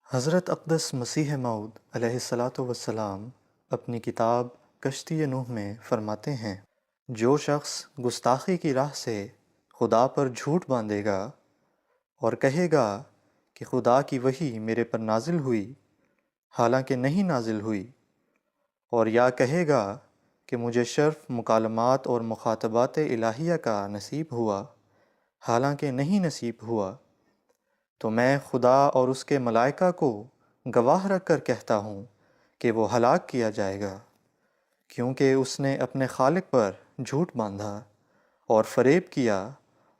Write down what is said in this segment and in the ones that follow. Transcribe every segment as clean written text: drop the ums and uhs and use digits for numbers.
حضرت اقدس مسیح موعود علیہ الصلاۃ والسلام اپنی کتاب کشتی نوح میں فرماتے ہیں، جو شخص گستاخی کی راہ سے خدا پر جھوٹ باندھے گا اور کہے گا کہ خدا کی وحی میرے پر نازل ہوئی حالانکہ نہیں نازل ہوئی، اور یا کہے گا کہ مجھے شرف مکالمات اور مخاطبات الہیہ کا نصیب ہوا حالانکہ نہیں نصیب ہوا، تو میں خدا اور اس کے ملائکہ کو گواہ رکھ کر کہتا ہوں کہ وہ ہلاک کیا جائے گا، کیونکہ اس نے اپنے خالق پر جھوٹ باندھا اور فریب کیا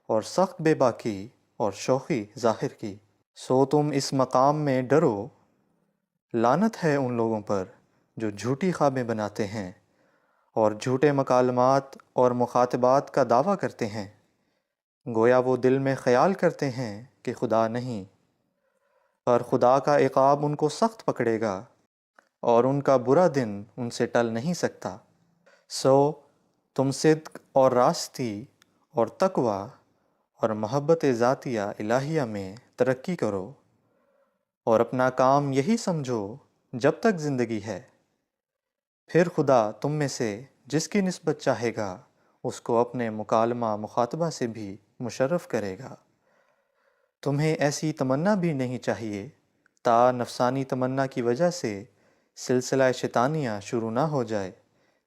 اور سخت بے باکی اور شوخی ظاہر کی۔ سو تم اس مقام میں ڈرو، لعنت ہے ان لوگوں پر جو جھوٹی خوابیں بناتے ہیں اور جھوٹے مکالمات اور مخاطبات کا دعویٰ کرتے ہیں، گویا وہ دل میں خیال کرتے ہیں کہ خدا نہیں، پر خدا کا عقاب ان کو سخت پکڑے گا اور ان کا برا دن ان سے ٹل نہیں سکتا۔ سو تم صدق اور راستی اور تقوی اور محبت ذاتیہ الہیہ میں ترقی کرو، اور اپنا کام یہی سمجھو جب تک زندگی ہے، پھر خدا تم میں سے جس کی نسبت چاہے گا اس کو اپنے مکالمہ مخاطبہ سے بھی مشرف کرے گا۔ تمہیں ایسی تمنا بھی نہیں چاہیے تا نفسانی تمنا کی وجہ سے سلسلہ شیطانیہ شروع نہ ہو جائے،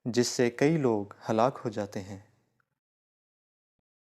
جس سے کئی لوگ ہلاک ہو جاتے ہیں۔